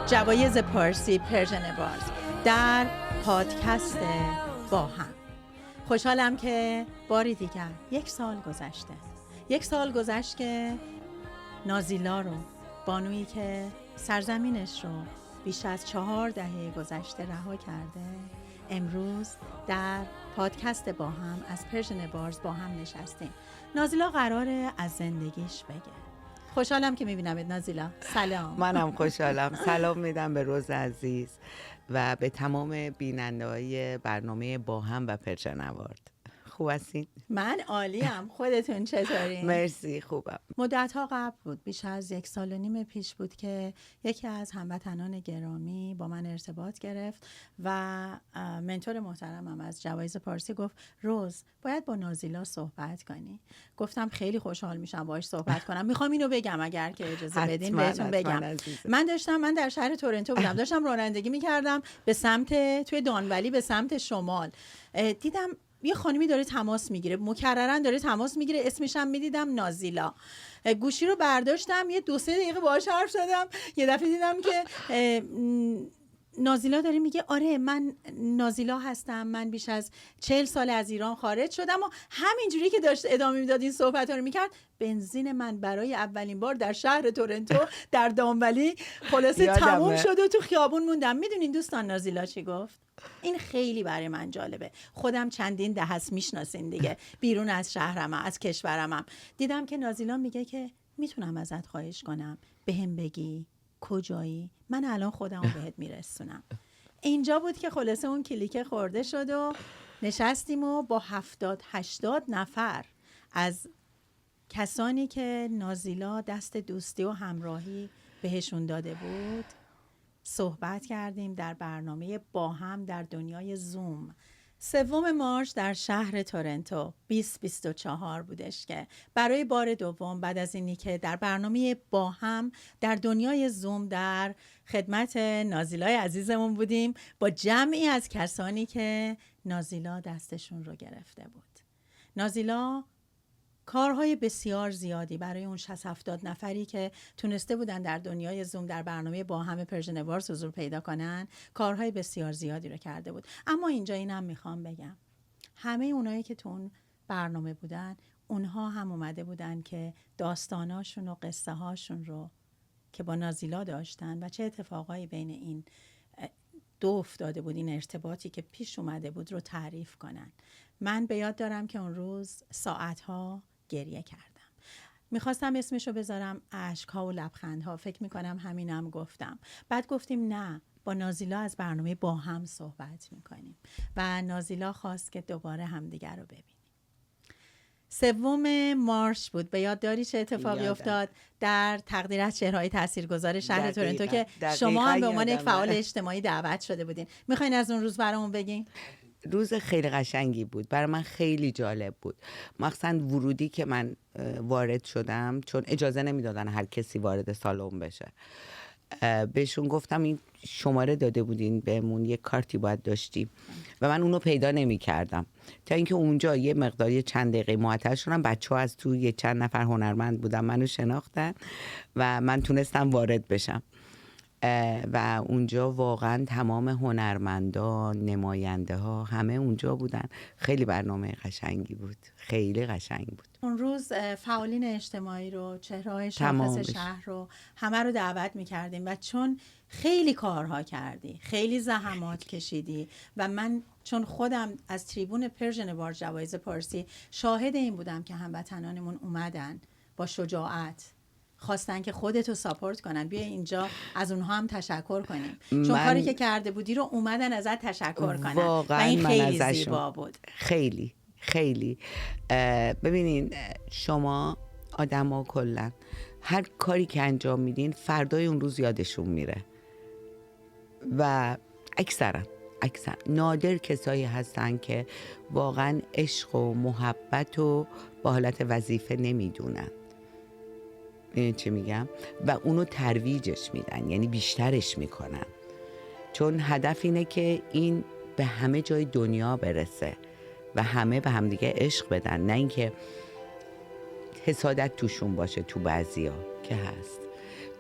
جوایز پارسی پرژن بارز در پادکست با هم. خوشحالم که باری دیگر یک سال گذشت که نازیلا رو، بانویی که سرزمینش رو بیش از 4 دهه گذشته رها کرده، امروز در پادکست با هم از پرژن بارز با هم نشستیم. نازیلا قراره از زندگیش بگه. خوشحالم که میبینمت نازیلا. سلام. منم خوشحالم. سلام میدم به روز عزیز و به تمام بیننده‌های برنامه با هم و پرژن اوارد. خوب هستین؟ من عالیم. خودتون چطورین؟ مرسی، خوبم. مدت‌ها قبل بود، بیش از 1.5 سال پیش بود که یکی از هموطنان گرامی با من ارتباط گرفت و منتور محترمم از جوایز پارسی گفت روز باید با نازیلا صحبت کنی. گفتم خیلی خوشحال میشم باهاش صحبت کنم. میخوام اینو بگم اگر که اجازه بدین بهتون بگم. من در شهر تورنتو بودم، داشتم رانندگی میکردم به سمت توی دانولی به سمت شمال. دیدم یه خانمی داره تماس میگیره، مکررن داره تماس میگیره، اسمش هم میدیدم نازیلا. گوشی رو برداشتم، یه 2-3 دقیقه باهاش حرف زدم. یه دفعه دیدم که نازیلا داره میگه آره من نازیلا هستم، من بیش از 40 سال از ایران خارج شدم. و همینجوری که داشت ادامه میداد این صحبت ها رو میکرد، بنزین من برای اولین بار در شهر تورنتو در دانولی خلاصه تموم شد و تو خیابون موندم. میدونین دوستان نازیلا چی گفت؟ این خیلی برای من جالبه. خودم چندین دهه است میشناسین دیگه، بیرون از شهرم، از کشورمم. دیدم که نازیلا میگه که میتونم ازت خواهش کنم بهم بگی کجایی؟ من الان خودمو بهت میرسونم. اینجا بود که خلاصه اون کلیک خورده شد و نشستیم و با 70-80 نفر از کسانی که نازیلا دست دوستی و همراهی بهشون داده بود صحبت کردیم در برنامه با هم در دنیای زوم. 3 مارس در شهر تورنتو 2024 بودش که برای بار دوم بعد از اینی که در برنامه با هم در دنیای زوم در خدمت نازیلای عزیزمون بودیم با جمعی از کسانی که نازیلا دستشون رو گرفته بود. نازیلا کارهای بسیار زیادی برای اون 60-70 نفری که تونسته بودن در دنیای زوم در برنامه با هم پرژن بارز حضور پیدا کنن، کارهای بسیار زیادی رو کرده بود. اما اینجا اینم میخوام بگم، همه اونایی که تو اون برنامه بودن، اونها هم اومده بودن که داستاناشون و قصه هاشون رو که با نازیلا داشتن و چه اتفاقایی بین این دو افتاده بود، این ارتباطی که پیش اومده بود رو تعریف کنن. من به یاد دارم که اون روز ساعتها گریه کردم. میخواستم اسمشو بذارم اشک‌ها و لبخندها، فکر میکنم همینم گفتم. بعد گفتیم نه، با نازیلا از برنامه با هم صحبت میکنیم و نازیلا خواست که دوباره همدیگر رو ببینیم. 3 مارس بود. به یاد داری چه اتفاقی افتاد در تقدیر از چهره‌های تاثیرگذار شهر تورنتو که شما هم به عنوان یک فعال اجتماعی دعوت شده بودین؟ میخواین از اون روز برامون بگین؟ روز خیلی قشنگی بود، برای من خیلی جالب بود، مخصوصا ورودی که من وارد شدم، چون اجازه نمیدادن هر کسی وارد سالن بشه. بهشون گفتم این شماره داده بودین بهمون، یه کارتی باید داشتیم و من اونو پیدا نمی کردم تا اینکه اونجا یه مقداری چند دقیقه معطل شدم. بچه‌ها از تو یه چند نفر هنرمند بودن، منو شناختن و من تونستم وارد بشم و اونجا واقعا تمام هنرمندان، نماینده ها همه اونجا بودن. خیلی برنامه قشنگی بود، خیلی قشنگ بود. اون روز فعالین اجتماعی رو، چهره‌های شاخص شهر رو، همه رو دعوت می‌کردیم و چون خیلی کارها کردی، خیلی زحمات کشیدی و من چون خودم از تریبون پرژن بارز جوایز پارسی شاهد این بودم که هموطنانمون اومدن با شجاعت، خواستن که خودتو ساپورت کنن، بیا اینجا از اونها هم تشکر کنیم، چون کاری که کرده بودی رو اومدن ازت تشکر کنن و این خیلی زیبا بود. خیلی خیلی ببینین شما آدم ها کلن هر کاری که انجام میدین فردای اون روز یادشون میره و اکثرا نادر کسایی هستن که واقعا عشق و محبت و با حالت وظیفه نمیدونن. چی میگم؟ و اونو ترویجش میدن، یعنی بیشترش میکنن، چون هدف اینه که این به همه جای دنیا برسه و همه به همدیگه عشق بدن، نه اینکه حسادت توشون باشه. تو بعضیا که هست،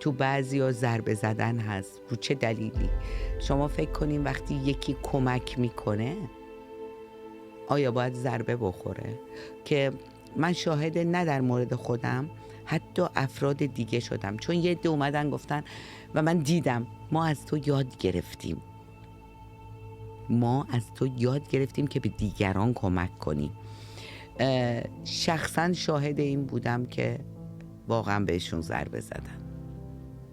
تو بعضیا ضربه زدن هست. رو چه دلیلی؟ شما فکر کنین وقتی یکی کمک میکنه آیا باید ضربه بخوره؟ که من شاهد نه در مورد خودم، حتی افراد دیگه شدم، چون یه عده اومدن گفتن و من دیدم ما از تو یاد گرفتیم، ما از تو یاد گرفتیم که به دیگران کمک کنیم. شخصا شاهد این بودم که واقعا بهشون ضربه زدم.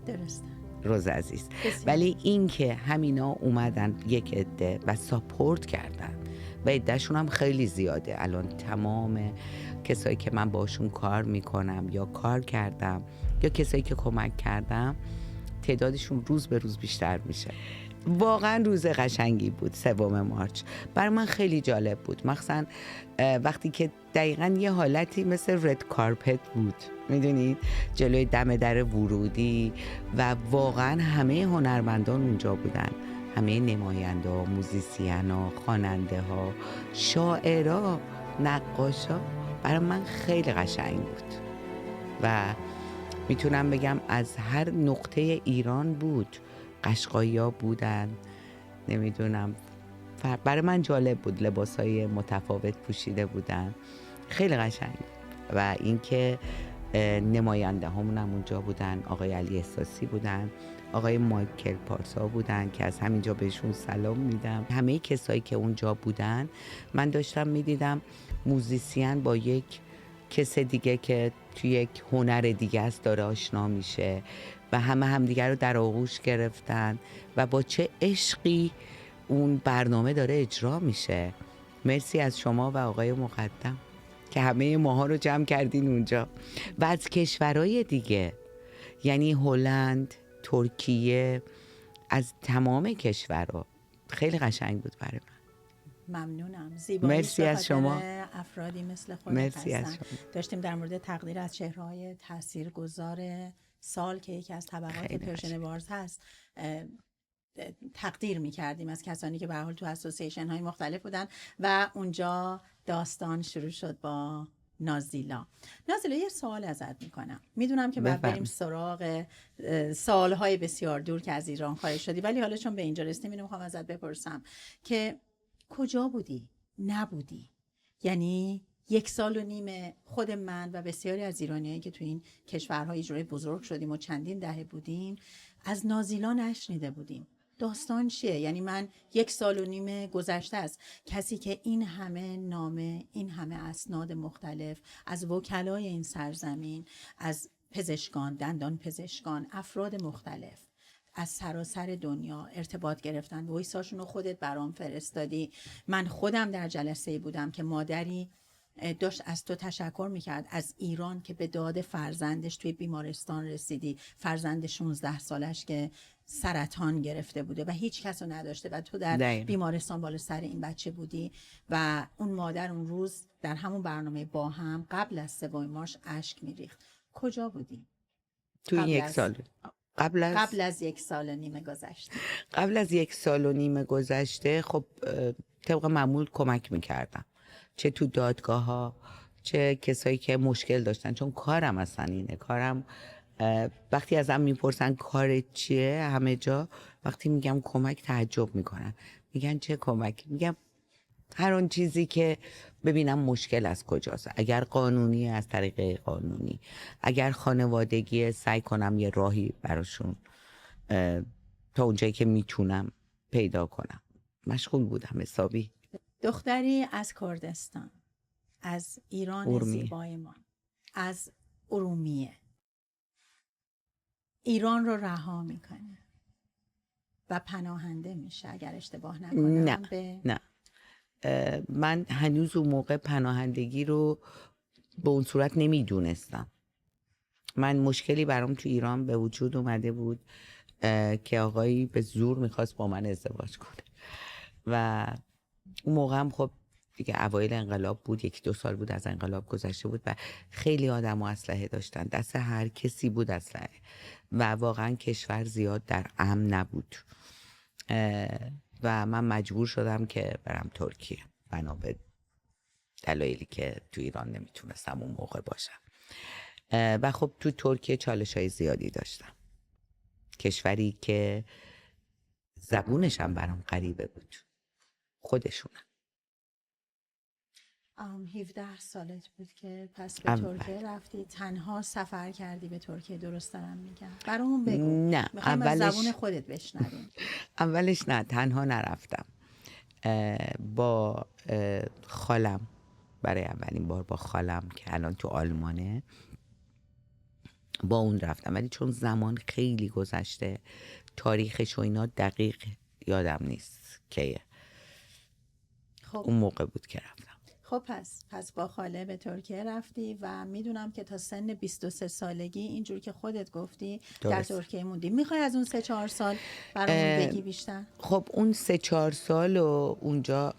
درسته. روز عزیز. بسیار. ولی این که همینا اومدن یک عده و ساپورت کردن و عدهشون هم خیلی زیاده. الان تمام کسایی که من باشون کار میکنم یا کار کردم یا کسایی که کمک کردم تعدادشون روز به روز بیشتر میشه. واقعا روز قشنگی بود 3 مارچ. بر من خیلی جالب بود، مخصوصا وقتی که دقیقا یه حالتی مثل رد کارپت بود، میدونید، جلوی دم در ورودی و واقعا همه هنرمندان اونجا بودن، همه نماینده ها، موزیسین ها، خواننده ها، شاعرها، نقاشا. برای من خیلی قشنگ بود و میتونم بگم از هر نقطه ایران بود. قشقایی‌ها بودن، نمیدونم، برای من جالب بود، لباسای متفاوت پوشیده بودن، خیلی قشنگ. و اینکه نماینده هامون هم اونجا بودن، آقای علی احساسی بودن، آقای مایکل پارسا بودن که از همینجا بهشون سلام میدم. همه کسایی که اونجا بودن من داشتم میدیدم موزیسین با یک کس دیگه که توی یک هنر دیگه است داره آشنا میشه و همه همدیگه رو در آغوش گرفتن و با چه عشقی اون برنامه داره اجرا میشه. مرسی از شما و آقای مقدم که همه ماها رو جمع کردین اونجا و از کشورهای دیگه، یعنی هلند، ترکیه، از تمام کشورها. خیلی قشنگ بود برای من. ممنونم. زیبایی مرسی از شما. افرادی مثل خودت مرسی از هستن. شما. داشتیم در مورد تقدیر از چهره‌های تاثیرگذار سال که یکی از طبقات خیلی پرشن وارز هست تقدیر می‌کردیم از کسانی که به هر حال تو اسوسییشن های مختلف بودن و اونجا داستان شروع شد با نازیلا. نازیلا یه سوال ازت میکنم. میدونم که باید بریم سراغ سالهای بسیار دور که از ایران خارج شدی، ولی حالا چون به اینجا رسیدیم اینو میخوام ازت بپرسم که کجا بودی؟ نبودی؟ یعنی 1.5 سال خود من و بسیاری از ایرانیایی که تو این کشورهای اجرای بزرگ شدیم و چندین دهه بودیم از نازیلا نشنیده بودیم. داستان چیه؟ یعنی من 1.5 سال گذشته است کسی که این همه نامه، این همه اسناد مختلف از وکلای این سرزمین، از پزشکان، دندان پزشکان، افراد مختلف از سراسر دنیا ارتباط گرفتن، وایساشون رو خودت برام فرستادی. من خودم در جلسه بودم که مادری داشت از تو تشکر میکرد از ایران که به داد فرزندش توی بیمارستان رسیدی، فرزند 16 سالش که سرطان گرفته بوده و هیچ کس رو نداشته و تو در بیمارستان بالا سر این بچه بودی و اون مادر اون روز در همون برنامه با هم قبل از 3 مارچ اشک میریخت. کجا بودی؟ تو این 1 سال قبل از 1.5 سال گذشته. قبل از 1.5 سال گذشته خب طبق معمول کمک میکردم، چه تو دادگاه ها چه کسایی که مشکل داشتن، چون کارم اصلا اینه. کارم وقتی ازم میپرسن کار چیه همه جا، وقتی میگم کمک تعجب میکنن، میگن چه کمک؟ میگم هر اون چیزی که ببینم مشکل از کجاست، اگر قانونی از طریق قانونی، اگر خانوادگی سعی کنم یه راهی براشون تا اونجایی که میتونم پیدا کنم. مشغول بودم حسابی. دختری از کردستان، از ایران زیبای ما، از ارومیه، ایران رو رها میکنه و پناهنده میشه اگر اشتباه نکنم. نه من هنوز اون موقع پناهندگی رو به اون صورت نمیدونستم. من مشکلی برام تو ایران به وجود اومده بود که آقایی به زور میخواست با من ازدواج کنه و اون موقع هم خب دیگه اوایل انقلاب بود، 1-2 سال بود از انقلاب گذشته بود و خیلی آدم و اسلحه داشتن، دست هر کسی بود اسلحه و واقعا کشور زیاد در امن نبود و من مجبور شدم که برم ترکیه بنا به دلایلی که تو ایران نمیتونستم اون موقع باشم و خب تو ترکیه چالش‌های زیادی داشتم کشوری که زبونش هم برام غریبه بود، خودشونم. 17 سالت بود که پس به ترکیه رفتی، تنها سفر کردی به ترکیه، درست دارم میگم؟ برامون بگو. نه، میخوایم از زبون خودت بشنویم. اولش نه، تنها نرفتم. با خالم، برای اولین بار با خالم که الان تو آلمانه، با اون رفتم. ولی چون زمان خیلی گذشته، تاریخش و اینا دقیق یادم نیست که خب اون موقع بود که رفتم. خب پس با خاله به ترکیه رفتی و میدونم که تا سن 23 سالگی اینجور که خودت گفتی در ترکیه موندی. میخوای از اون 3-4 سال برامون بگی بیشتر؟ خب اون 3-4 سال و اونجا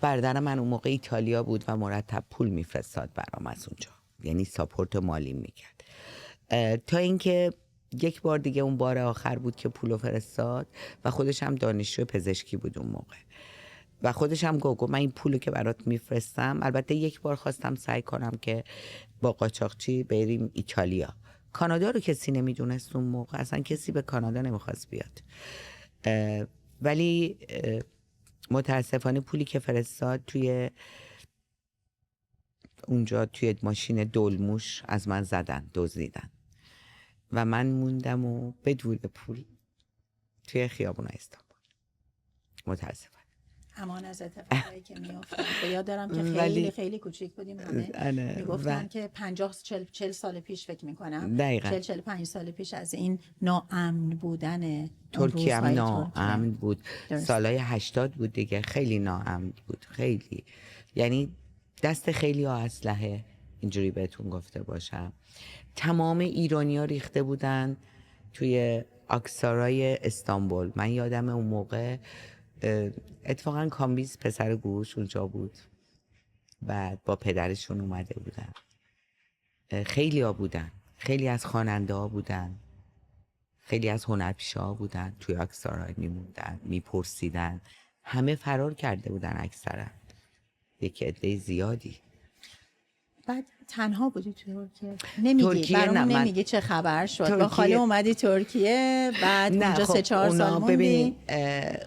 برادر من اون موقع ایتالیا بود و مرتب پول میفرستاد برام از اونجا، یعنی ساپورت مالی میکرد، تا اینکه یک بار دیگه، اون بار آخر بود که پولو فرستاد و خودش هم دانشجو پزشکی بود اون موقع و خودش هم گفت من این پولو که برات میفرستم. البته یک بار خواستم سعی کنم که با قاچاقچی بریم ایتالیا. کانادا رو کسی نمیدونست اون موقع، اصلا کسی به کانادا نمیخواست بیاد، ولی متاسفانه پولی که فرستاد توی اونجا توی ماشین دلموش از من زدن، دزدیدن و من موندم و بدون پول توی خیابون استانبول. متاسفانه. امان از اتفاقایی که میافتن. به یاد دارم که خیلی خیلی کوچیک بودیم، همه میگفتن که 50-40 سال پیش فکر میکنم، 40-45 سال پیش از این ناامن بودن ترکیه هم ناامن بود. سالهای 80 بود دیگه، خیلی ناامن بود، خیلی، یعنی دست خیلی ها اسلحه، اینجوری بهتون گفته باشم. تمام ایرانی ها ریخته بودن توی آکسارای استانبول. من یادم اون موقع اتفاقا کامبیز پسر گروش اونجا بود، بعد با پدرشون اومده بودن. خیلی ها بودن، خیلی از خواننده ها بودن، خیلی از هنرپیشه ها بودن توی آکسارای میموندن، میپرسیدن. همه فرار کرده بودن اکثرا، یک عده زیادی. بعد تنها بودی توی ترکیه؟ نمیگی برامون، نمیگی چه خبر شد؟ با خاله اومدی ترکیه، بعد اونجا 3-4 سال موندی؟ ببینید،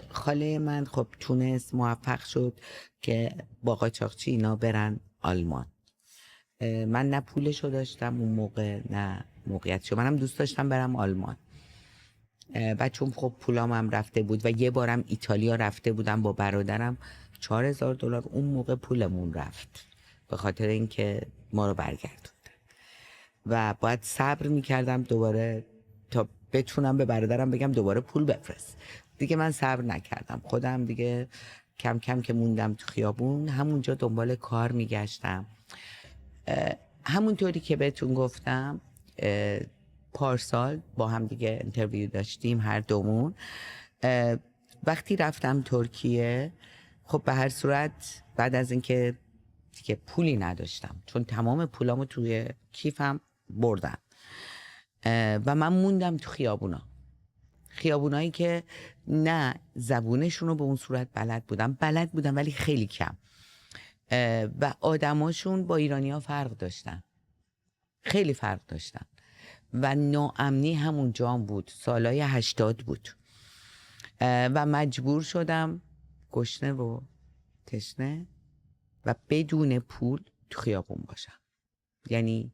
خاله من خب تونست، موفق شد که با قاچاقچی اینا برن آلمان. من نه پولشو داشتم اون موقع، نه موقعیتشو. منم دوست داشتم برم آلمان و چون خب پولام هم رفته بود و یه بارم ایتالیا رفته بودم با برادرم، $4,000 اون موقع پولمون رفت به خاطر اینکه ما رو برگردوند و باید صبر میکردم دوباره تا بتونم به برادرم بگم دوباره پول بفرست. دیگه من صبر نکردم، خودم دیگه کم کم که موندم تو خیابون، همونجا دنبال کار میگشتم. همونطوری که بهتون گفتم، پارسال با هم دیگه اینترویو داشتیم هر دومون. وقتی رفتم ترکیه، خب به هر صورت بعد از اینکه دیگه پولی نداشتم، چون تمام پولامو توی کیفم بردن و من موندم تو خیابونایی که نه زبونشون رو به اون صورت بلد بودم ولی خیلی کم، و آدماشون با ایرانی‌ها فرق داشتن، خیلی فرق داشتن و ناامنی همون جام بود. سالای 80 بود و مجبور شدم گشنه و تشنه و بدون پول تو خیابون باشم. یعنی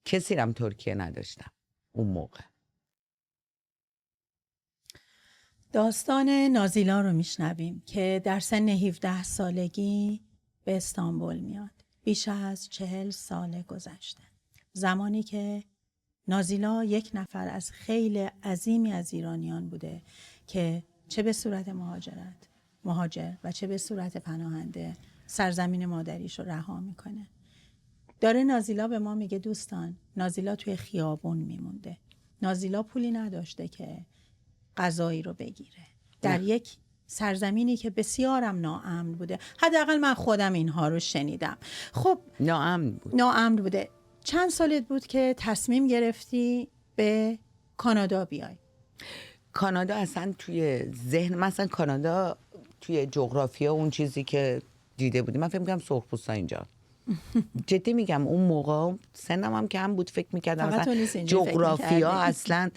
کسی رم ترکیه نداشتم اون موقع. داستان نازیلا رو میشنویم که در سن 17 سالگی به استانبول میاد. بیش از 40 سال گذشته، زمانی که نازیلا یک نفر از خیلی عظیمی از ایرانیان بوده که چه به صورت مهاجر و چه به صورت پناهنده سرزمین مادریش رو رها میکنه. داره نازیلا به ما میگه دوستان، نازیلا توی خیابون میمونده، نازیلا پولی نداشته که غذایی رو بگیره در یک سرزمینی که بسیارم ناامن بوده. حداقل من خودم اینها رو شنیدم. خب ناامن بوده. چند سالت بود که تصمیم گرفتی به کانادا بیای؟ کانادا اصلا توی ذهن مثلا، کانادا توی جغرافیا اون چیزی که دیده بودیم، من فکر می‌کنم سرخپوستا اینجا، جدی میگم اون موقع سنم هم کم بود، فکر میکردم فقط تو مثلا نیست اینجوری فکر جغرافیا می‌کردی. اصلا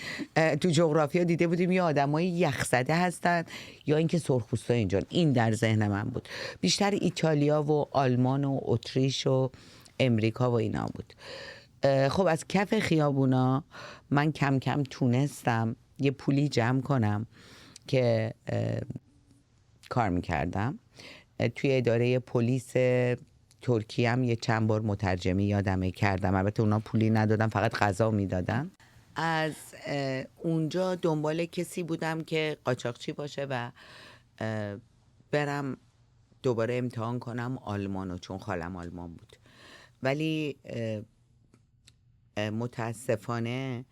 تو جغرافیا دیده بودیم یه آدمای یخزده هستن یا اینکه سرخپوستا اینجا. این در ذهن من بود. بیشتر ایتالیا و آلمان و اتریش و امریکا و اینا بود. خب از کف خیابونا من کم کم تونستم یه پولی جمع کنم که کار میکردم توی اداره پلیس ترکیه هم یه چند بار مترجمی یادمه کردم. البته اونا پولی ندادن، فقط غذا میدادن. از اونجا دنبال کسی بودم که قاچاقچی باشه و برم دوباره امتحان کنم آلمانو، چون خالم آلمان بود. ولی متاسفانه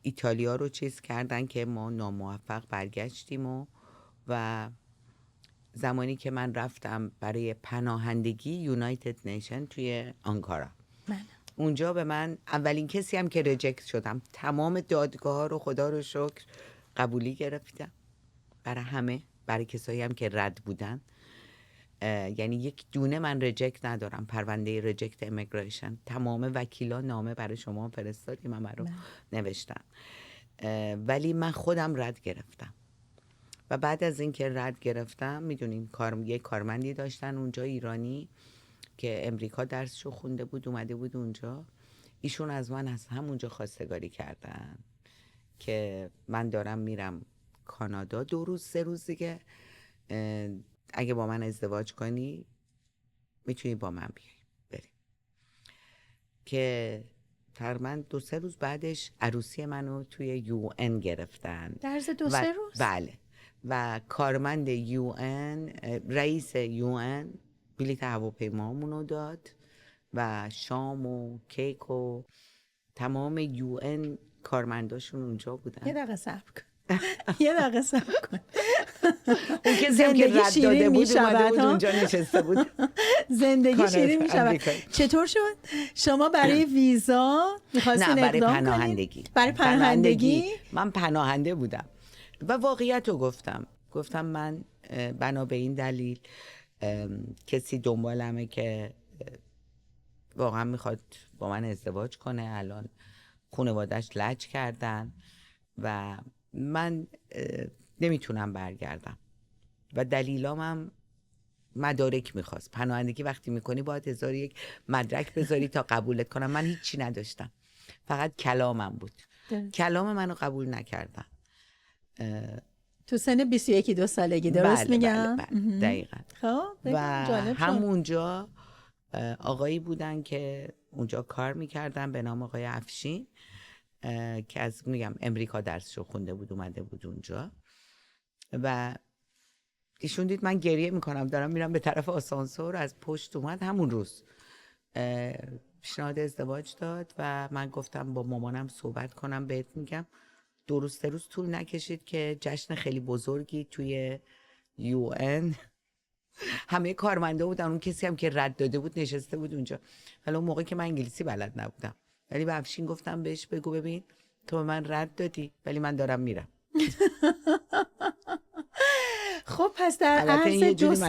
ایتالیا رو چیز کردن که ما ناموفق برگشتیم و زمانی که من رفتم برای پناهندگی یونایتد نیشن توی آنکارا، اونجا به من اولین کسی هم که ریجکت شدم. تمام دادگاه ها رو خدا رو شکر قبولی گرفتم برای همه، برای کسایی هم که رد بودن. یعنی یک دونه من ریجکت ندارم، پرونده ریجکت امیگریشن. تمام وکیلا نامه برای شما فرستادیم، من رو نوشتم، ولی من خودم رد گرفتم. و بعد از اینکه رد گرفتم، میدونین یک کارمندی داشتن اونجا ایرانی که امریکا درسشو خونده بود، اومده بود اونجا. ایشون از من از همونجا خواستگاری کردن که من دارم میرم کانادا 2 روز 3 روز دیگه، اگه با من ازدواج کنی میتونی با من بیای بریم. که تقریبا 2-3 روز بعدش عروسی منو توی UN گرفتن. در عرض 2-3 روز؟ بله. و کارمند UN، رئیس UN بلیط هواپیمامونو داد و شام و کیک و تمام UN کارمنداشون اونجا بودن. یه دقیقه صبر کن. یه دقیقه صبر کن. اون کسی هم که رد داده بود اومده بود اونجا نشسته بود. زندگی شیرین میشود. چطور شد؟ شما برای ویزا می‌خواستین اقدام کنید؟ برای پناهندگی. برای پناهندگی؟ من پناهنده بودم و واقعیت رو گفتم من بنا به این دلیل کسی دنبالمه که واقعا میخواد با من ازدواج کنه. الان خانواده‌اش لج کردن و من نمیتونم برگردم و دلیلام هم مدارک میخواست. پناهندگی وقتی میکنی باید 1001 مدرک بذاری تا قبولت کنم. من هیچی نداشتم، فقط کلامم بود. کلام منو قبول نکردن. تو سن 21-22 سالگی، درست بله، میگم؟ بله دقیقا. خب و همونجا آقایی بودن که اونجا کار میکردن به نام آقای افشین که از میگم امریکا درسشو خونده بود، اومده بود اونجا و ایشون دید من گریه میکنم دارم میرم به طرف آسانسور، از پشت اومد همون روز پیشنهاد ازدواج داد و من گفتم با مامانم صحبت کنم بهت میگم. 2 روز 3 روز طول نکشید که جشن خیلی بزرگی توی UN همه کارمنده بودن. اون کسی هم که رد داده بود نشسته بود اونجا. حالا اون موقع که من انگلیسی بلد نبودم، ولی به افشین گفتم بهش بگو ببین تو به من رد دادی ولی من دارم میرم. خب پس در عرض 2-3 روز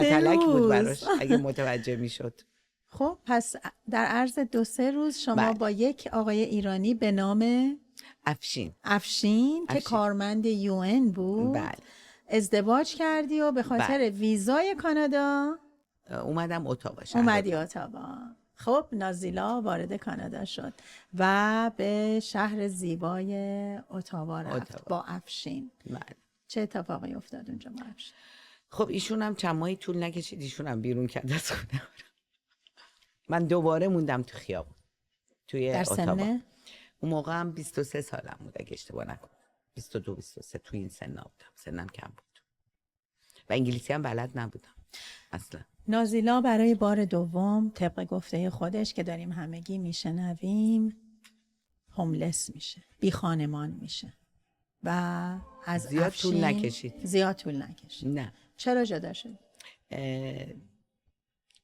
بود براش اگه متوجه میشد. خب پس در عرض 2-3 روز شما بله. با یک آقای ایرانی به نام افشین که کارمند UN بود بله. ازدواج کردی و به خاطر بله. ویزای کانادا اومدم اتاوا. اومدی اتاوا. خب نازیلا وارد کانادا شد و به شهر زیبای اتاوا رفت با افشین. بله. چه اتفاقی افتاد اونجا با افشین؟ خب ایشون هم چند ماهی طول نکشید ایشون هم بیرون کرد از خونه. من دوباره موندم تو خیابون توی در اتاوا. سن؟ اون موقع هم 23 سالم بود اگه اشتباه نکنم، 22-23 تو این سنا بودم. سنم کم بود و انگلیسی هم بلد نبودم اصلا. نازیلا برای بار دوم طبق گفته خودش که داریم همگی میشنویم هوملس میشه، بی خانمان میشه و از زیاد طول نکشید. زیاد طول نکشید. نه. چرا جدا شد؟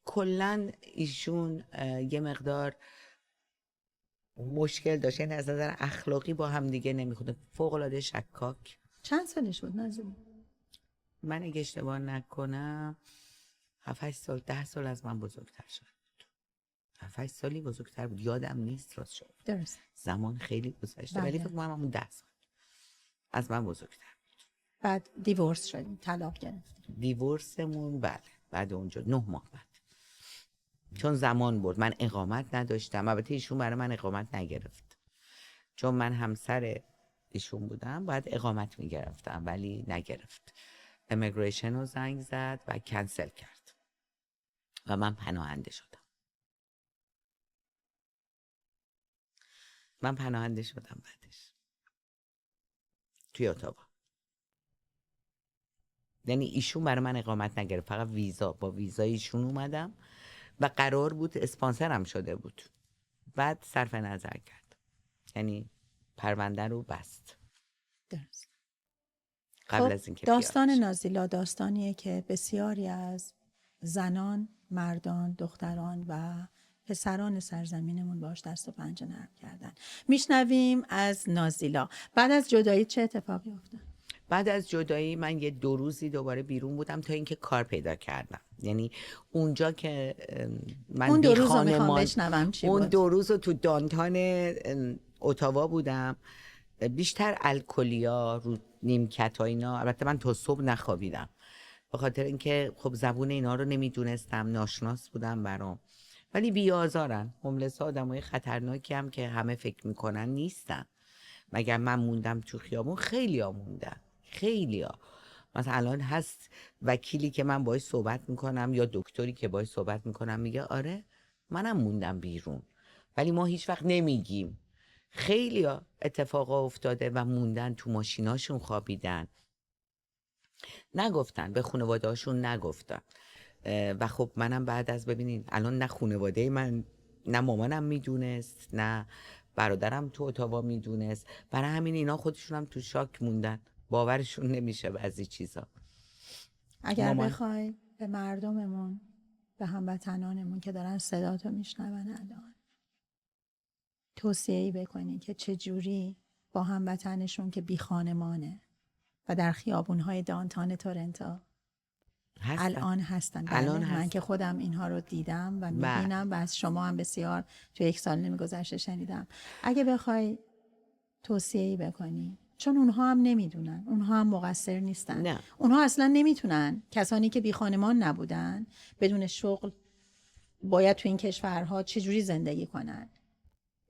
کلن ایشون یه مقدار مشکل داشت، یعنی از نظر اخلاقی با هم دیگه نمیخونه، فوق العاده شکاک. چند سالش بود نازیلا؟ من اگه اشتباه نکنم 7-8 سال 10 سال از من بزرگتر شد. 7 سالی بزرگتر بود، یادم نیست راست شد. درست. زمان خیلی گذشته ولی بله. فکر کنم همون 10 سال از من بزرگتر. بعد دیورس شدیم، طلاق گرفتیم. دیورسمون بله بعد اونجا 9 ماه بعد، چون زمان برد. من اقامت نداشتم، البته ایشون برای من اقامت نگرفت چون من همسر ایشون بودم، باید اقامت میگرفتم ولی نگرفت. امیگریشن رو زنگ زد و کنسل کرد و من پناهنده شدم. بعدش توی اتاوا. یعنی ایشون برای من اقامت نگرفت، فقط ویزا، با ویزای ایشون اومدم و قرار بود اسپانسرم شده بود. بعد صرف نظر کرد، یعنی پرونده رو بست درست. قبل خب از اینکه داستان بیاد. نازیلا داستانیه که بسیاری از زنان، مردان، دختران و پسران سرزمینمون باش دست و پنجه نرم کردن. میشنویم از نازیلا. بعد از جدایی چه اتفاقی افتاد؟ بعد از جدایی من یه 2 روزی دوباره بیرون بودم تا اینکه کار پیدا کردم. یعنی اونجا که من اون 2 بی روز رو میخوام خانمان، بشنوم چی اون بود؟ 2 روز رو تو دانتان اتاوا بودم، بیشتر الکلیا رو نیمکت ها اینا. البته من تا صبح نخوابیدم به خاطر اینکه خب زبون اینا رو نمیدونستم، ناشناس بودم برام. ولی بیازارن، هوملس ها آدمای خطرناکی هم که همه فکر میکنن نیستن. مگر من موندم تو خیابون؟ خیلی ها موندن، خیلی ها. مثلا الان هست وکیلی که من باهاش صحبت میکنم یا دکتری که باهاش صحبت میکنم میگه آره منم موندم بیرون ولی ما هیچ وقت نمیگیم. خیلی ها اتفاقا افتاده و موندن، تو ماشیناشون خوابیدن، نگفتن به خانواده هاشون، نگفتن. و خب منم بعد از ببینین الان نه خانواده من، نه مامانم میدونست، نه برادرم تو اتاوا میدونست. برای همین اینا خودشون هم تو شاک موندن، باورشون نمیشه بعضی چیزا. اگر مامان بخوای به مردممون، به هموطنانمون که دارن صداتو میشنون الان توصیه‌ای بکنی که چجوری با هموطنشون که بی خانمانه و در خیابون‌های دانتان تورنتو هستن، الان هستن. الان بله، من هستن. که خودم اینها رو دیدم و بله. میبینم و از شما هم بسیار تو 1 سال نمیگذشته شنیدم. اگه بخوای توصیه‌ای بکنی، چون اونها هم نمیدونن، اونها هم مقصر نیستن، نه. اونها اصلا نمیتونن، کسانی که بی خانمان نبودن بدون شغل باید تو این کشورها چجوری زندگی کنن،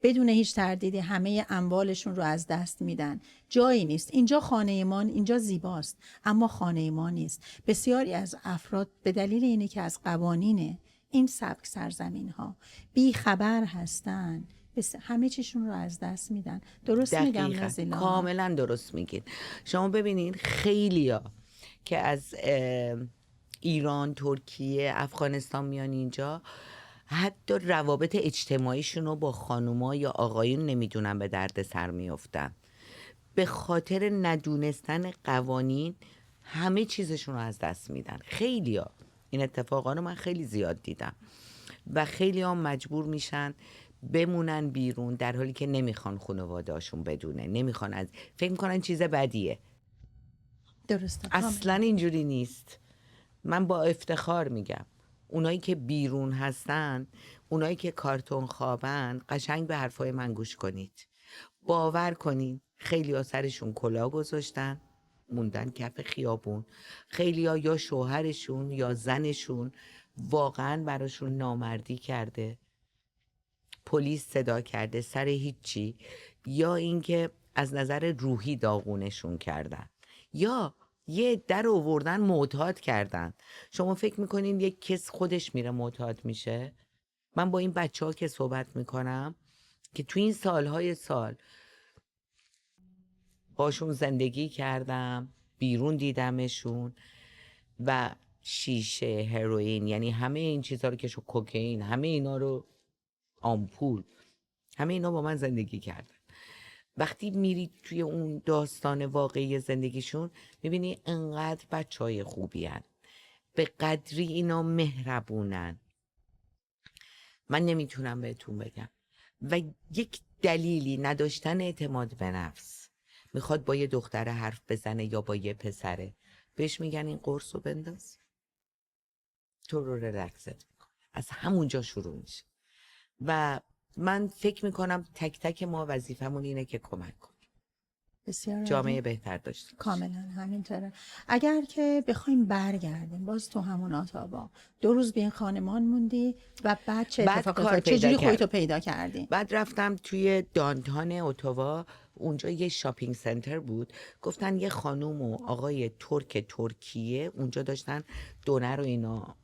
بدون هیچ تردیدی همه اموالشون رو از دست میدن. جایی نیست. اینجا خانه ما، اینجا زیباست اما خانه ما نیست. بسیاری از افراد به دلیل اینه که از قوانین این سبک سرزمین ها بی خبر هستن، همه چیشون رو از دست میدن. درست میگم دقیقاً، نازیلا؟ کاملا درست میگین. شما ببینین خیلیا که از ایران، ترکیه، افغانستان میان اینجا، حتی روابط اجتماعیشون رو با خانوما یا آقایون نمیدونن به درد سر میافتن. به خاطر ندونستن قوانین همه چیزشون رو از دست میدن. خیلیا این اتفاقا رو من خیلی زیاد دیدم و خیلی هم مجبور میشن بمونن بیرون در حالی که نمیخوان خانواده‌هاشون بدونه، نمیخوان، از فکر میکنن چیز بدیه. درسته. اصلا اینجوری نیست. من با افتخار میگم اونایی که بیرون هستن، اونایی که کارتون خوابن، قشنگ به حرفای من گوش کنید. باور کنین خیلی ها سرشون کلاه گذاشتن موندن کف خیابون. خیلی ها یا شوهرشون یا زنشون واقعا براشون نامردی کرده، پلیس صدا کرده سر هیچی، یا اینکه از نظر روحی داغونشون کردن، یا یه در رو آوردن معتاد کردن. شما فکر میکنین یک کس خودش میره معتاد میشه؟ من با این بچه ها که صحبت میکنم که تو این سالهای سال باشون زندگی کردم، بیرون دیدمشون و شیشه، هروئین، یعنی همه این چیزها رو که کوکائین، همه اینا رو، آمپول، همه اینا با من زندگی کردن. وقتی میری توی اون داستان واقعی زندگیشون میبینی انقدر بچهای خوبی هن. به قدری اینا مهربونن من نمیتونم بهتون بگم. و یک دلیلی نداشتن اعتماد به نفس، میخواد با یه دختر حرف بزنه یا با یه پسره، بهش میگن این قرص رو بنداز، تو رو ریلکست میکنه. از همونجا شروع میشه. و من فکر میکنم تک تک ما وظیفمون اینه که کمک کنیم بسیار جامعه عالی. بهتر داشته باشیم. کاملا همینطوره. اگر که بخوایم برگردیم باز تو همون آتابا 2 روز به این خانمان موندی و بعد چه بعد اتفاقی کار افتاد؟ پیدا چجوری کردم. خودتو پیدا کردی؟ بعد رفتم توی دانتان اتاوا، اونجا یه شاپینگ سنتر بود، گفتن یه خانوم و آقای ترکیه اونجا داشتن دونه رو اینا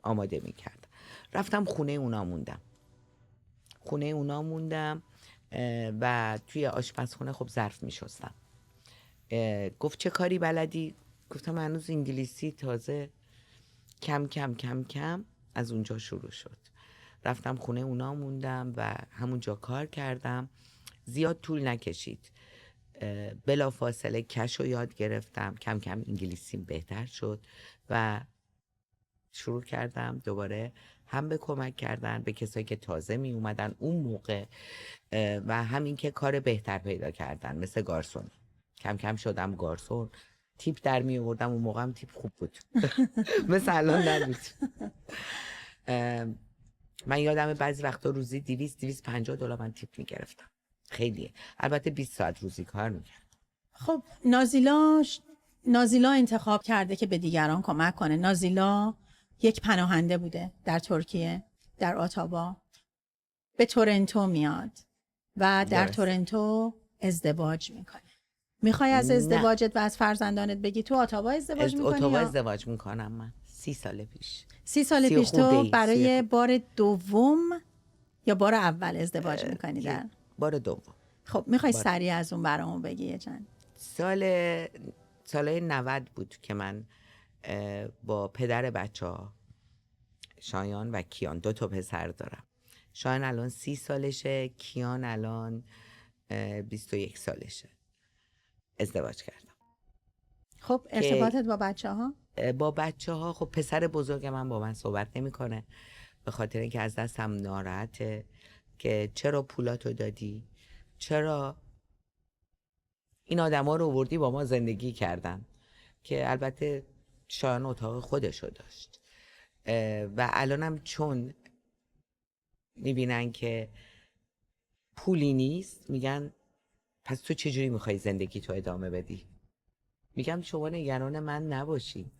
آماده میکرد. رفتم خونه اونا موندم و توی آشپزخونه خب ظرف میشستم. گفت چه کاری بلدی؟ گفتم هنوز انگلیسی تازه. کم کم کم کم از اونجا شروع شد. رفتم خونه اونا موندم و همونجا کار کردم. زیاد طول نکشید، بلا فاصله کش رو یاد گرفتم، کم کم انگلیسیم بهتر شد و شروع کردم دوباره هم به کمک کردن به کسایی که تازه می اومدن اون موقع و همین که کار بهتر پیدا کردن، مثل گارسون. کم کم شدم گارسون، تیپ در می آوردم. اون موقع هم تیپ خوب بود مثل الان نبود. من یادم بعضی وقتا روزی 200-250 دلار من تیپ می گرفتم. خیلیه. البته 20 ساعت روزی کار می کردم. خب نازیلا انتخاب کرده که به دیگران کمک کنه. نازیلا یک پناهنده بوده در ترکیه، در آتاوا. به تورنتو میاد و در درست. تورنتو ازدواج میکنه. میخوای از نه. ازدواجت و از فرزندانت بگی؟ تو آتاوا ازدواج میکنی اتاوا یا ازدواج میکنم من 30 سال پیش. 30 سال 30 پیش تو خرده‌ای. برای بار دوم یا بار اول ازدواج میکنی در؟ بار دوم. خب میخوای سریع از اون برامون بگی یه چند؟ سال 90 بود که من با پدر بچه‌ها شایان و کیان 2 تا پسر دارم. شایان الان 30 سالشه، کیان الان 21 سالشه. ازدواج کردم. خب ارتباطت با بچه ها؟ با بچه‌ها خب پسر بزرگ من با من صحبت نمی‌کنه، به خاطر اینکه از دستم ناراحته که چرا پولاتو دادی، چرا این آدما رو آوردی با ما زندگی کردن. که البته شایان اتاق خودشو داشت و الانم چون میبینن که پولی نیست میگن پس تو چجوری میخوای زندگی تو ادامه بدی؟ میگم شما نگران من نباشی.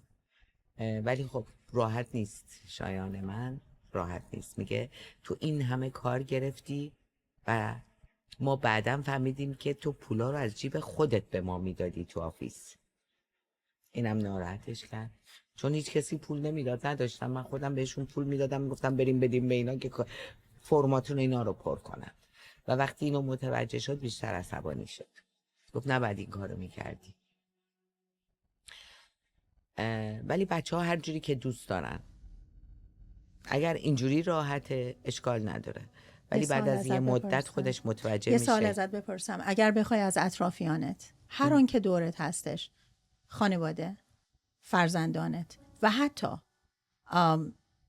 ولی خب راحت نیست. شایان من راحت نیست، میگه تو این همه کار گرفتی و ما بعدم فهمیدیم که تو پولا رو از جیب خودت به ما میدادی تو آفیس. اینم ناراحتش کرد چون هیچ کسی پول نمیداد. نداشتم، من خودم بهشون پول میدادم، میگفتم بریم بدیم به اینا که فرماتون اینا رو پر کنن. و وقتی اینو متوجه شد بیشتر عصبانی شد، گفت نباید این کارو میکردی. ولی بچه ها هر جوری که دوست دارن، اگر اینجوری راحته اشکال نداره. ولی بعد از یه مدت خودش متوجه یه میشه. سوال ازت بپرسم. اگر بخوای از اطرافیانت، هر آن که دورت هستش، خانواده، فرزندانت و حتی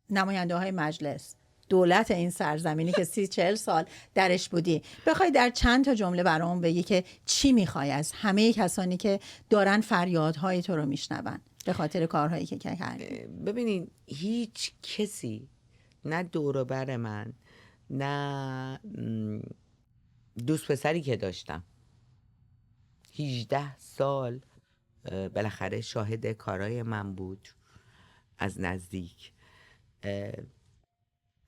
نماینده های مجلس، دولت این سرزمینی که 30-40 سال درش بودی، بخوای در چند تا جمله برامون بگی که چی میخوای از همه کسانی که دارن فریادهای تو رو میشنون به خاطر کارهایی که کردی؟ ببینین هیچ کسی، نه دور و بر من، نه دوست پسری که داشتم 18 سال بالاخره شاهد کارای من بود از نزدیک.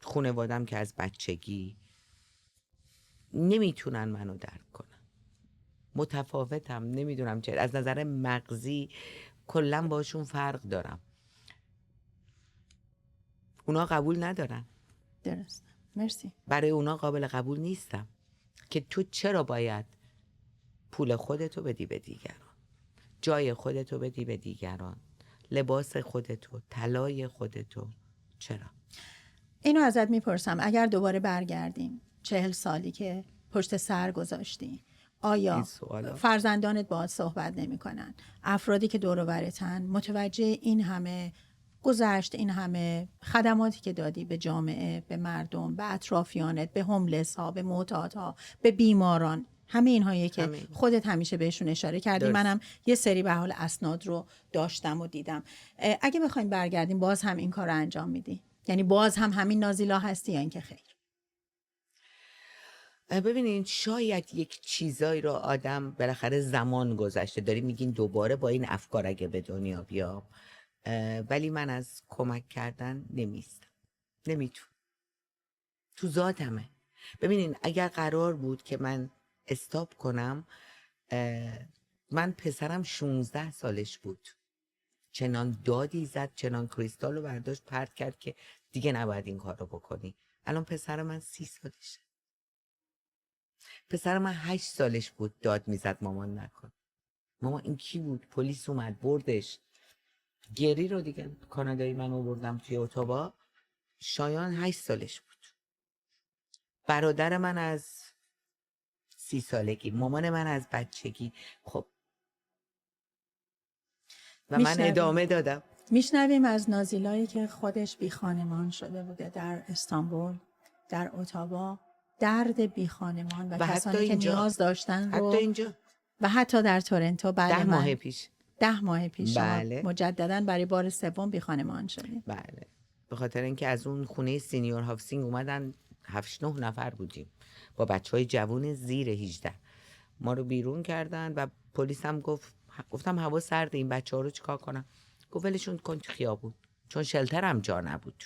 خانوادم که از بچگی نمیتونن منو درک کنن. متفاوتم، نمیدونم چه، از نظر مغزی کلا باشون فرق دارم. اونا قبول ندارن. درست. مرسی. برای اونا قابل قبول نیستم که تو چرا باید پول خودتو بدی به دیگران، جای خودتو بدی به دیگران، لباس خودتو، طلای خودتو. چرا؟ اینو ازت میپرسم، اگر دوباره برگردیم 40 سالی که پشت سر گذاشتی، آیا فرزندانت باهات صحبت نمی کنن؟ افرادی که دور و برتن متوجه این همه گذشت، این همه خدماتی که دادی به جامعه، به مردم، به اطرافیانت، به هوملس ها، به معتاد ها، به بیماران، همه اینهایی که خودت همیشه بهشون اشاره کردی. درست. منم یه سری به حال اسناد رو داشتم و دیدم. اگه بخوایم برگردیم باز هم این کار رو انجام میدی؟ یعنی باز هم همین نازیلا هستی یا اینکه خیر؟ ببینین شاید یک چیزایی رو آدم بالاخره زمان گذشته داری میگین دوباره با این افکار اگه به دنیا بیام، ولی من از کمک کردن نمیتونم، تو ذاتمه. ببینین اگر قرار بود که من استاپ کنم، من پسرم 16 سالش بود، چنان دادی زد، چنان کریستال رو برداشت پرت کرد که دیگه نباید این کار رو بکنی. الان پسر من 30 سالشه. پسر من 8 سالش بود داد میزد مامان نکن. مامان این کی بود؟ پلیس اومد بردش. گری رو دیگه کانادایی من آوردم توی اتوبا. شایان 8 سالش بود. برادر من از 30 سالگی، مامان من از بچگی. خب و من ادامه دادم. میشنویم از نازیلایی که خودش بی خانمان شده بوده در استانبول، در اتاوا، درد بی خانمان و کسانی که نیاز داشتن رو، حتی اینجا و حتی در تورنتو. 10 ماه پیش 10 ماه پیش شما بله. مجددا برای بار سوم بی خانمان شدید. بله، به خاطر اینکه از اون خونه سینیور هاوسینگ اومدن 7-9 نفر بودیم با بچهای جوون زیر 18. ما رو بیرون کردن و پلیس هم گفتم هوا سرد، این بچه‌ها رو چیکار کنم؟ گفت ولشون کن تو خیابون، چون شلتر هم جا نبود.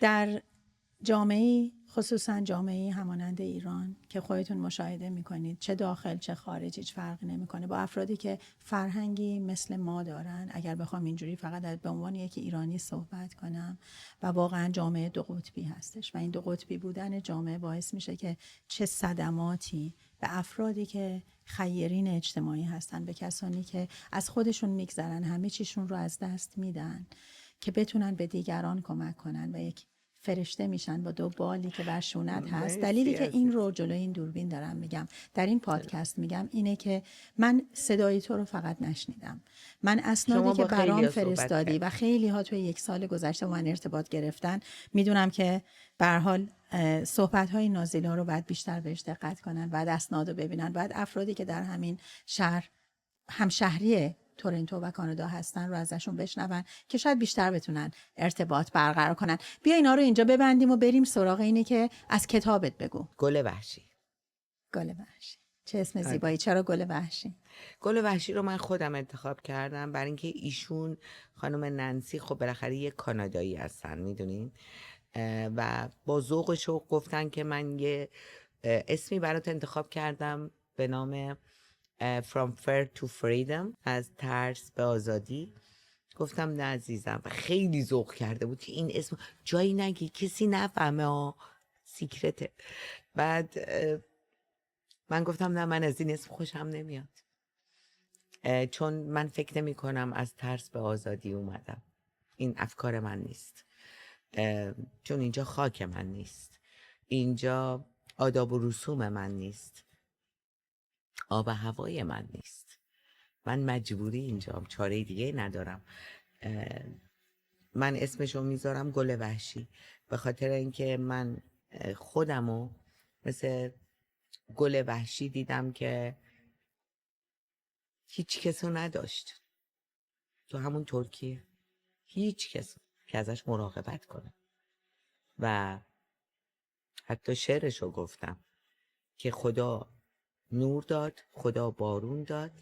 در جامعه، خصوصا جامعه همانند ایران که خودتون مشاهده میکنید، چه داخل چه خارج هیچ فرقی نمیکنه، با افرادی که فرهنگی مثل ما دارن، اگر بخوام اینجوری فقط به عنوان یک ایرانی صحبت کنم، و واقعا جامعه دو قطبی هستش و این دو قطبی بودن جامعه باعث میشه که چه صدماتی به افرادی که خیرین اجتماعی هستن، به کسانی که از خودشون میگذرن، همه چیشون رو از دست میدن که بتونن به دیگران کمک کنن و یک فرشته میشن با 2 بالی که بر شونت هست. دلیلی که این رو جلوی این دوربین دارم میگم، در این پادکست میگم، اینه که من صدای تو رو فقط نشنیدم. من اسنادی که برام فرستادی و خیلی ها توی 1 سال گذشته با من ارتباط گرفتن، میدونم که به هر حال صحبت های نازیلا رو باید بیشتر بهش دقت کنن، باید اسناد رو ببینن، باید افرادی که در همین شهر همشهری تورنتو و کانادا هستن رو ازشون بشنون که شاید بیشتر بتونن ارتباط برقرار کنن. بیا اینا رو اینجا ببندیم و بریم سراغ اینی که از کتابت بگو. گل وحشی. گل وحشی، چه اسم زیبایی. چرا گل وحشی؟ گل وحشی رو من خودم انتخاب کردم برای اینکه ایشون خانم نانسی خب بالاخره یه کانادایی هستن، میدونین، و با ذوق و شوق گفتن که من یه اسمی برات انتخاب کردم به نام From Fear to Freedom، از ترس به آزادی. گفتم نه عزیزم، و خیلی ذوق کرده بود که این اسم جایی نگی کسی نفهمه، سیکرته. بعد من گفتم نه، من از این اسم خوشم نمیاد، چون من فکر نمی کنم از ترس به آزادی اومدم. این افکار من نیست، چون اینجا خاک من نیست، اینجا آداب و رسوم من نیست، آب و هوای من نیست. من مجبوری اینجام، چاره دیگه ندارم. من اسمشو میذارم گل وحشی به خاطر اینکه من خودمو مثل گل وحشی دیدم که هیچ کسو نداشت تو همون ترکیه، هیچ کس که ازش مراقبت کنه. و حتی شعرشو گفتم که خدا نور داد، خدا بارون داد،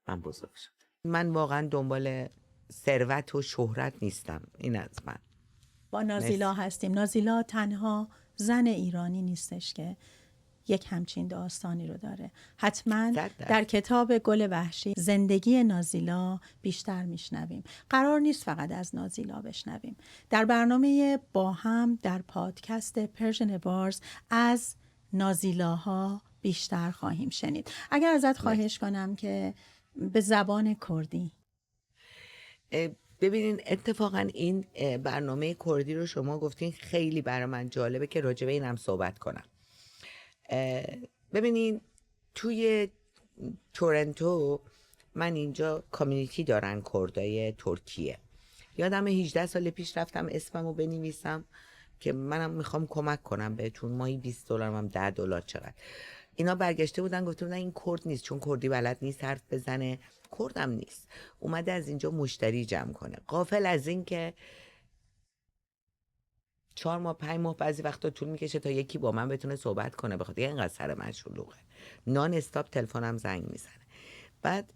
من بزرگ شدم. من واقعا دنبال ثروت و شهرت نیستم. این از من. با نازیلا هستیم. نازیلا تنها زن ایرانی نیستش که یک همچین داستانی رو داره. حتما در کتاب گل وحشی زندگی نازیلا بیشتر میشنویم. قرار نیست فقط از نازیلا بشنویم. در برنامه با هم در پادکست پرژن بارز از نازیلاها بیشتر خواهیم شنید. اگر ازت خواهش کنم که به زبان کردی. ببینین اتفاقا این برنامه کردی رو شما گفتین، خیلی برای من جالبه که راجع به اینم صحبت کنم. ببینین توی تورنتو من اینجا کامیونیتی دارن کردای ترکیه. یادم 18 سال پیش رفتم اسممو بنویسم که منم میخوام کمک کنم بهتون، ماهی $20 هم $10 چقدر. اینا برگشته بودن گفته بودن این کرد نیست، چون کردی بلد نیست حرف بزنه، کردم نیست، اومده از اینجا مشتری جمع کنه. غافل از این که 4 ماه 5 ماه بعضی وقتا طول میکشه تا یکی با من بتونه صحبت کنه، بخاطر اینقدر سر من شلوغه، نان استاپ تلفنم زنگ میزنه. بعد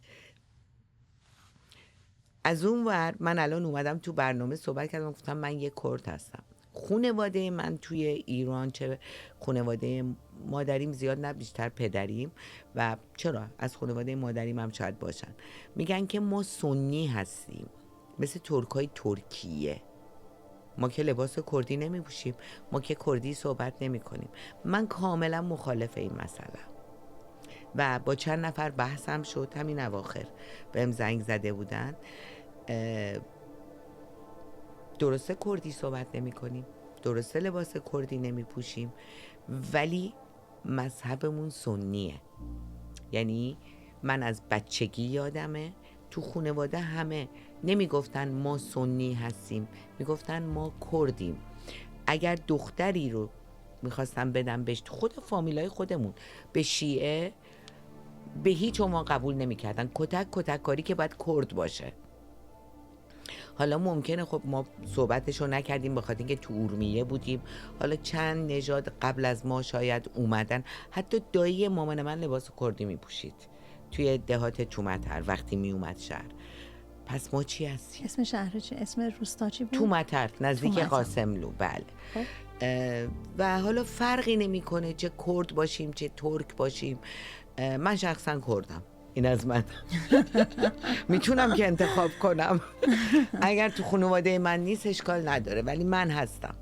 از اون ور من الان اومدم تو برنامه صحبت کردم، گفتم من یه کرد هستم. خانواده من توی ایران، چه خانواده مادریم زیاد نه، بیشتر پدریم، و چرا از خانواده مادریم هم شاید باشن، میگن که ما سنی هستیم، مثل ترکای ترکیه، ما که لباس کردی نمی پوشیم، ما که کردی صحبت نمی کنیم. من کاملا مخالف این مسئله و با چند نفر بحثم شد همین اواخر، بهم زنگ زده بودن، درسته کردی صحبت نمی کنیم، درسته لباس کردی نمی پوشیم، ولی مذهبمون سنیه. یعنی من از بچگی یادمه تو خانواده همه نمی گفتن ما سنی هستیم، می گفتن ما کردیم. اگر دختری رو میخواستم بدم بهش، خود فامیلای خودمون به شیعه به هیچ عنوان قبول نمی کردن، کتک کاری که باید کرد باشه. حالا ممکنه خب ما صحبتشو نکردیم بخاطر اینکه تو ارومیه بودیم، حالا چند نژاد قبل از ما شاید اومدن، حتی دایی مامان من لباس کردی می پوشید توی دهات تومتر وقتی می اومد شهر. پس ما چی هستیم؟ اسم شهر چی؟ اسم روستا چی بود؟ تومتر، نزدیک تومتر. قاسملو. بله. خب. و حالا فرقی نمیکنه چه کرد باشیم چه ترک باشیم. من شخصا کردم، این از من. میتونم که انتخاب کنم. اگر تو خانواده من نیست اشکال نداره، ولی من هستم.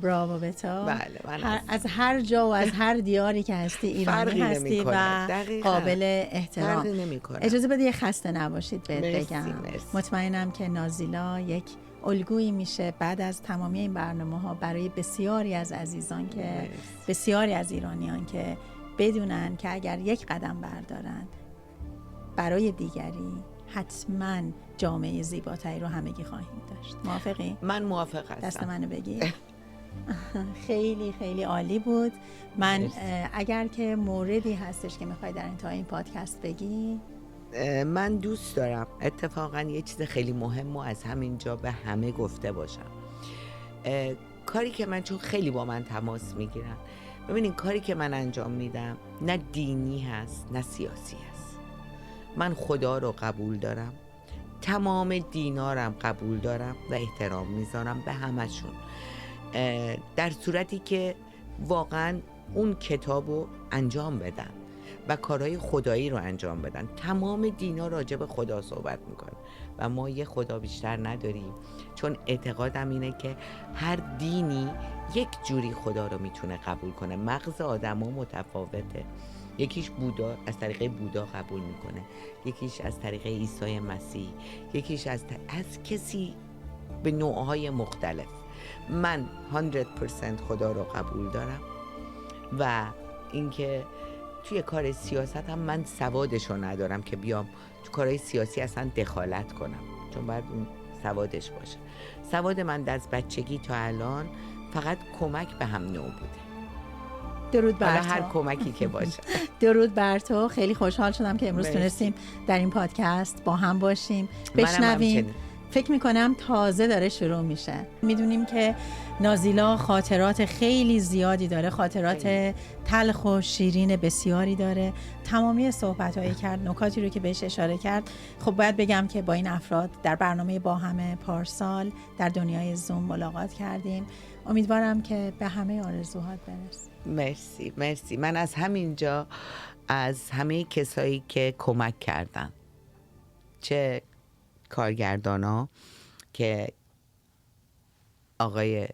براو به تو. بله، من هستم. از هر جا و از هر دیاری که هستی ایرانی فرقی هستی نمی‌کنه. و دقیقاً. قابل احترام. فرقی نمی‌کنه. اجازه بده یه خسته نباشید بهت مرسی، بگم. مرسی. مطمئنم که نازیلا یک الگویی میشه بعد از تمامی این برنامه‌ها برای بسیاری از عزیزان که مرسی. بسیاری از ایرانیان که بدونن که اگر یک قدم بردارن برای دیگری، حتما جامعه زیباتری رو همگی خواهیم داشت. موافقی؟ من موافق هستم. دست منو بگی. خیلی خیلی عالی بود. من مرسی. اگر که موردی هستش که میخوای در انتهای این پادکست بگی. من دوست دارم اتفاقا یه چیز خیلی مهم و از همینجا به همه گفته باشم. کاری که من، چون خیلی با من تماس میگیرن، ببینین کاری که من انجام میدم نه دینی هست نه سیاسی هست. من خدا رو قبول دارم، تمام دینارم قبول دارم و احترام میذارم به همشون، در صورتی که واقعا اون کتاب رو انجام بدن و کارهای خدایی رو انجام بدن. تمام دینا راجع به خدا صحبت میکنه و ما یه خدا بیشتر نداریم، چون اعتقادم اینه که هر دینی یک جوری خدا رو میتونه قبول کنه. مغز آدم ها متفاوته، یکیش بودا، از طریق بودا قبول میکنه، یکیش از طریق عیسی مسیح، یکیش از کسی به نوعهای مختلف. من 100% خدا رو قبول دارم و اینکه توی کار سیاست هم من سوادش رو ندارم که بیام تو کارهای سیاسی اصلا دخالت کنم، چون باید اون سوادش باشه. سواد من از بچگی تا الان فقط کمک به هم نوع بوده. درود بر تو. هر کمکی که باشه. درود بر تو. خیلی خوشحال شدم که امروز مرسی. تونستیم در این پادکست با هم باشیم، منم بشنویم. همچنین. فکر میکنم تازه داره شروع میشه. میدونیم که نازیلا خاطرات خیلی زیادی داره، خاطرات تلخ و شیرین بسیاری داره. تمامی صحبت‌هایی کرد، نکاتی رو که بهش اشاره کرد. خب باید بگم که با این افراد در برنامه با همه پارسال در دنیای زوم ملاقات کردیم. امیدوارم که به همه آرزوهات برس. مرسی، مرسی. من از همینجا از همه کسایی که کمک کردن، چه کارگردانا که آقای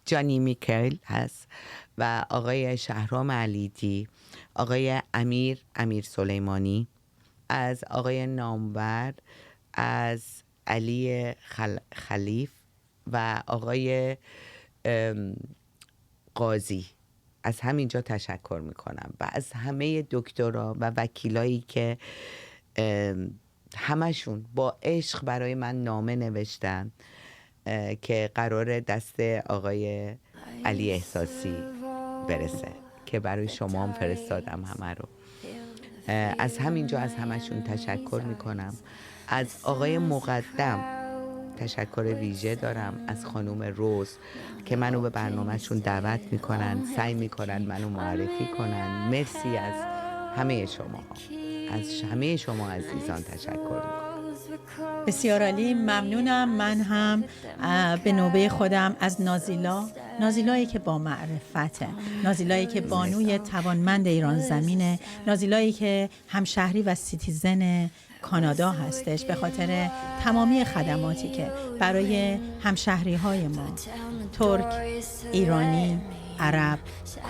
جانی میکل هست و آقای شهرام علیدی، آقای امیر سلیمانی، از آقای نامور، از علی خلیف و آقای قاضی، از همینجا تشکر میکنم و از همه دکترها و وکیلایی که همشون با عشق برای من نامه نوشتن که قرار دست آقای علی احساسی برسه که برای شما هم فرستادم همه رو. از همینجا از همشون تشکر میکنم. از آقای مقدم تشکر ویژه دارم از خانم روز که منو به برنامهشون دعوت میکنن، سعی میکنن منو معرفی کنن. مرسی از همه شما، از همه شما عزیزان تشکر میکنم. بسیار عالی، ممنونم. من هم به نوبه خودم از نازیلایی که با معرفته، نازیلایی که بانوی توانمند ایران زمینه، نازیلایی که همشهری و سیتیزن کانادا هستش، به خاطر تمامی خدماتی که برای همشهری های ما ترک، ایرانی، عرب،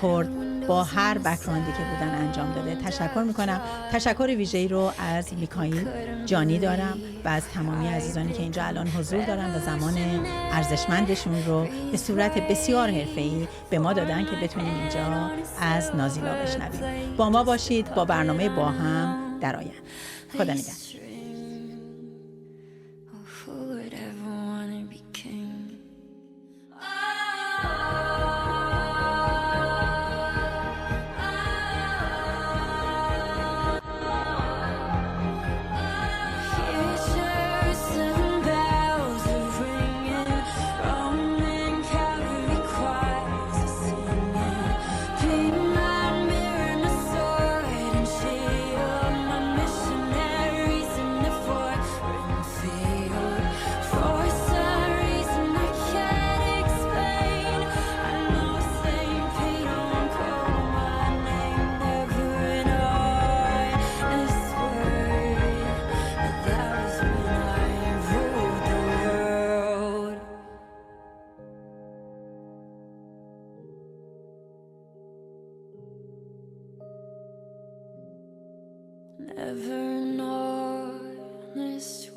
کرد با هر بک‌گراندی که بودن انجام داده تشکر میکنم. تشکر ویژه‌ای رو از میکائیل جانی دارم و از تمامی عزیزانی که اینجا الان حضور دارن و زمان ارزشمندشون رو به صورت بسیار حرفه‌ای به ما دادن که بتونیم اینجا از نازیلا بشنویم. با ما باشید با برنامه با هم در آینده. خدا نگهدار. Never an honest